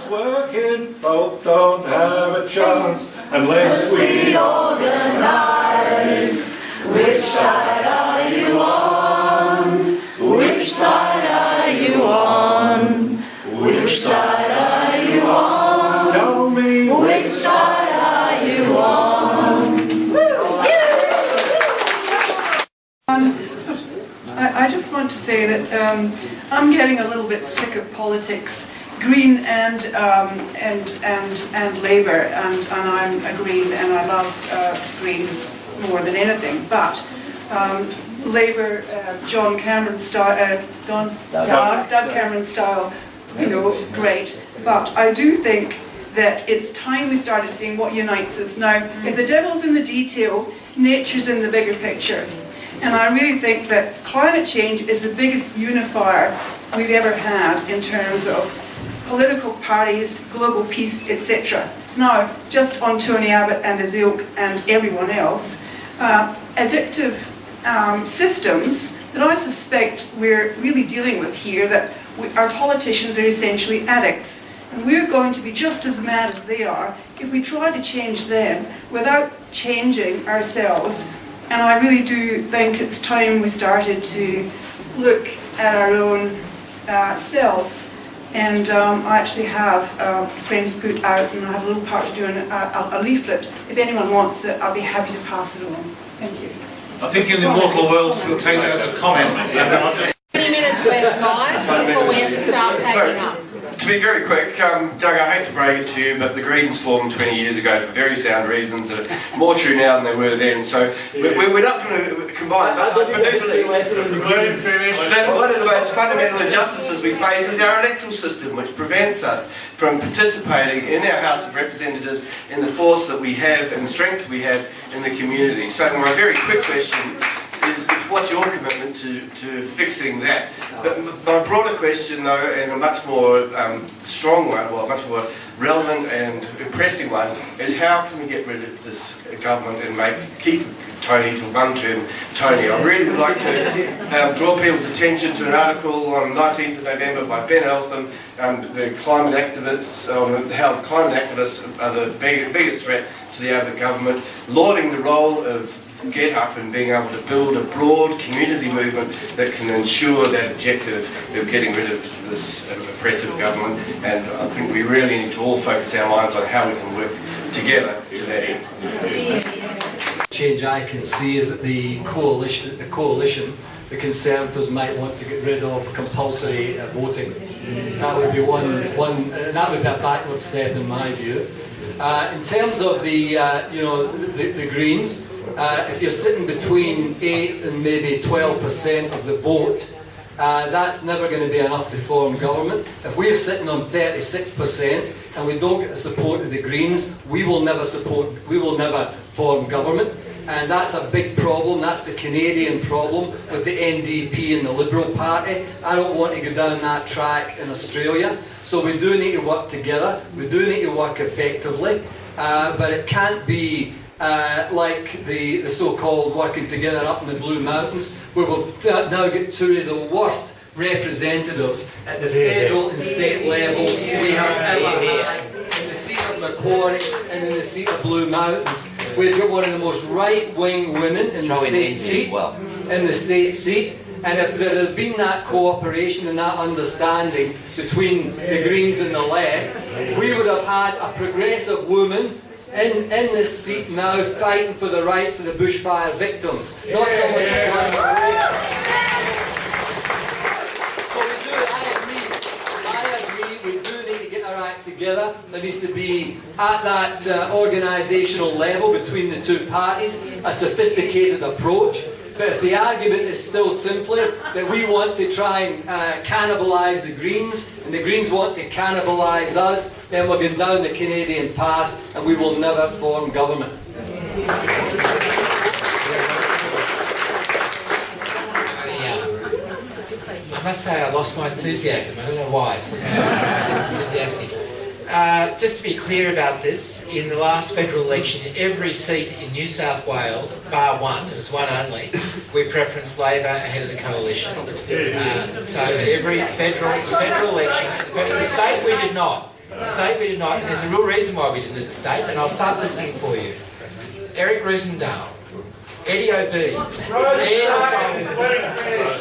Us working folk don't have a chance unless we organise. Which side are you on? Which side are you on? Which side are you on? Tell me, which side are you on? I just want to say that I'm getting a little bit sick of politics, Green and Labour, and I'm a Green and I love Greens more than anything. But Labour, Doug Cameron style, you know, great. But I do think that it's time we started seeing what unites us. Now, if the devil's in the detail, nature's in the bigger picture. And I really think that climate change is the biggest unifier we've ever had in terms of political parties, global peace, etc. Now, just on Tony Abbott and his ilk and everyone else, addictive systems that I suspect we're really dealing with here, that our politicians are essentially addicts. And we're going to be just as mad as they are if we try to change them without changing ourselves. And I really do think it's time we started to look at our own selves. And I actually have friends put out, and I have a little part to do in a leaflet. If anyone wants it, I'll be happy to pass it on. Thank you. I think in the immortal world we'll take that as a comment. 20 minutes left, guys, before we have to start packing up. To be very quick, Doug, I hate to break it to you, but the Greens formed 20 years ago for very sound reasons that are more true now than they were then. So we're not going to combine. But I do believe that one of the most fundamental injustices we face is our electoral system, which prevents us from participating in our House of Representatives in the force that we have and the strength we have in the community. So my very quick question is what's your commitment to fixing that? But my broader question, though, and a much more strong one, well, a much more relevant and impressive one, is how can we get rid of this government and keep Tony to one-term Tony? I really would like to draw people's attention to an article on 19th of November by Ben Eltham, the climate activists, on how the climate activists are the biggest threat to the Abbott government, lauding the role of Get Up and being able to build a broad community movement that can ensure that objective of getting rid of this oppressive government. And I think we really need to all focus our minds on how we can work together to that end. Change I can see is that the coalition, the Conservatives might want to get rid of compulsory voting. That would be that would be a backward step in my view. In terms of the Greens. If you're sitting between 8 and maybe 12% of the vote, that's never going to be enough to form government. If we're sitting on 36% and we don't get the support of the Greens, we will never form government. And that's a big problem. That's the Canadian problem with the NDP and the Liberal Party. I don't want to go down that track in Australia. So we do need to work together. We do need to work effectively. But it can't be like the so-called working together up in the Blue Mountains, where we've now got two of the worst representatives at the federal and state level we have ever had, in the seat of Macquarie and in the seat of Blue Mountains. We've got one of the most right-wing women in the state seat, and if there had been that cooperation and that understanding between the Greens and the left, we would have had a progressive woman in this seat now fighting for the rights of the bushfire victims, not someone who's running away. So I agree, we do need to get our act together. There needs to be, at that organisational level between the two parties, a sophisticated approach. But if the argument is still simply that we want to try and cannibalise the Greens, and the Greens want to cannibalise us, then we're going down the Canadian path and we will never form government. I must say I lost my enthusiasm. I don't know why. It's enthusiastic. Just to be clear about this, in the last federal election, every seat in New South Wales, bar one, it was one only, we preferenced Labor ahead of the coalition. So every federal election, in the state we did not. The state we did not, and there's a real reason why we didn't do the state, and I'll start listing for you. Eric Rosendale, Eddie O'Bee,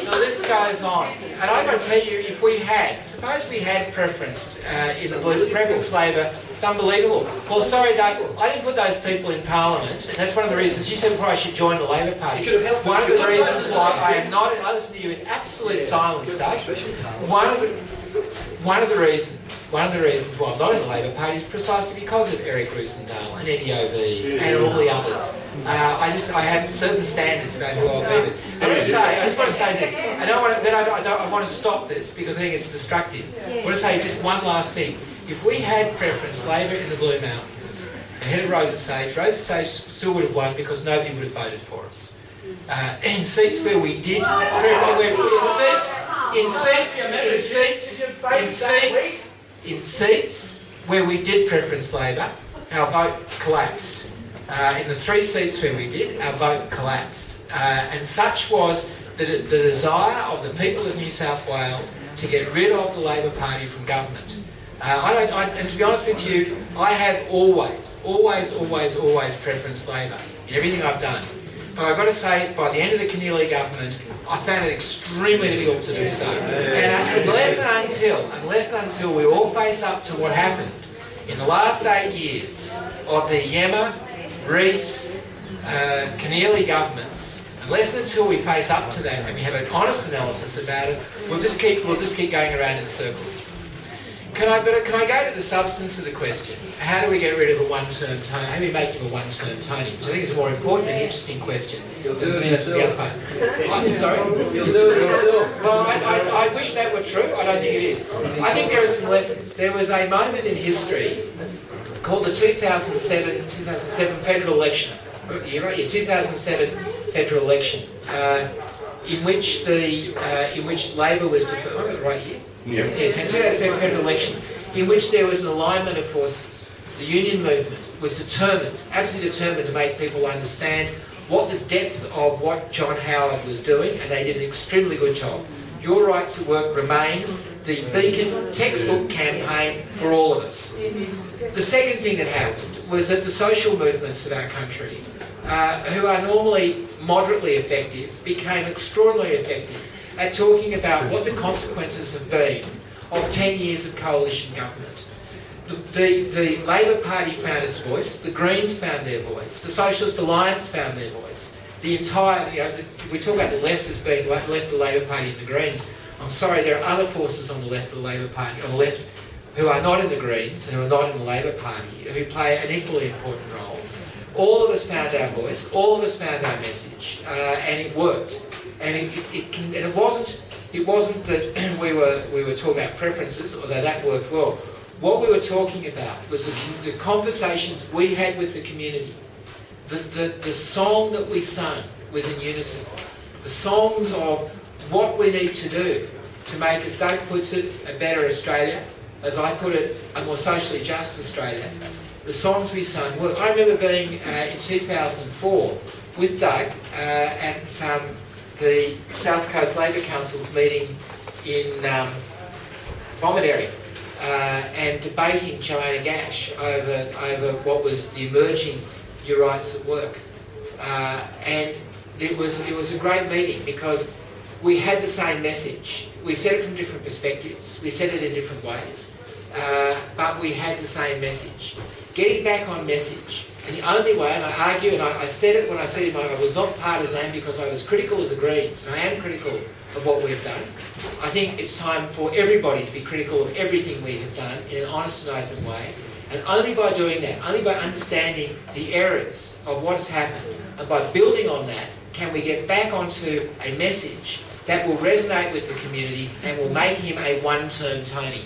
the list goes on. And I've got to tell you, if we had, suppose we had preferenced in the blue, preference Labor, it's unbelievable. Well, sorry, Doug, I didn't put those people in Parliament, and that's one of the reasons you said before I should join the Labor Party. One of the reasons why I am not, I listen to you in absolute silence, Doug. One of the reasons why I'm not in the Labor Party is precisely because of Eric Rosendale and Eddie O'Bee and all the others. I have certain standards about who I'll be with. I just want to say this. I want to stop this because I think it's destructive. I want to say just one last thing. If we had preference Labor in the Blue Mountains ahead of Rosa Sage still would have won because nobody would have voted for us. In seats where we did, in seats where we did preference Labor, our vote collapsed. In the 3 seats where we did, our vote collapsed. And such was the desire of the people of New South Wales to get rid of the Labor Party from government. And to be honest with you, I have always preferenced Labor in everything I've done. But I've got to say, by the end of the Keneally government, I found it extremely difficult to do so. And unless and until we all face up to what happened in the last 8 years of the Yemma, Rees, Keneally governments, unless and until we face up to that and we have an honest analysis about it, we'll just keep going around in circles. Can I go to the substance of the question? How do we get rid of a one-term Tony? How do we make him a one-term Tony? Which I think is a more important and interesting question. He'll do it himself. I'm sorry? He'll do it himself. Well, I wish that were true. I don't think it is. I think there are some lessons. There was a moment in history called the 2007 federal election. You're right, 2007 federal election, in which Labor was deferred. I got the right year. Yeah, it's a 2007 federal election in which there was an alignment of forces. The union movement was absolutely determined to make people understand what the depth of what John Howard was doing, and they did an extremely good job. Your Right to Work remains the beacon textbook campaign for all of us. The second thing that happened was that the social movements of our country, who are normally moderately effective, became extraordinarily effective at talking about what the consequences have been of 10 years of coalition government. The Labor Party found its voice, the Greens found their voice, the Socialist Alliance found their voice. The entire, we talk about the left as being left of the Labor Party and the Greens. I'm sorry, there are other forces on the left of the Labor Party, on the left, who are not in the Greens and who are not in the Labor Party, who play an equally important role. All of us found our voice, all of us found our message, and it worked. And it wasn't that we were talking about preferences, although that worked well. What we were talking about was the conversations we had with the community. The song that we sung was in unison. The songs of what we need to do to make, as Doug puts it, a better Australia, as I put it, a more socially just Australia. The songs we sung. Well, I remember being in 2004 with Doug at the South Coast Labor Council's meeting in Bomaderry and debating Joanna Gash over what was the emerging Your Rights at Work. And it was a great meeting because we had the same message. We said it from different perspectives. We said it in different ways. But we had the same message. Getting back on message. And the only way, and I argue, and I said it when I said it, I was not partisan because I was critical of the Greens, and I am critical of what we've done. I think it's time for everybody to be critical of everything we have done in an honest and open way. And only by doing that, only by understanding the errors of what has happened, and by building on that, can we get back onto a message that will resonate with the community and will make him a one-term Tony.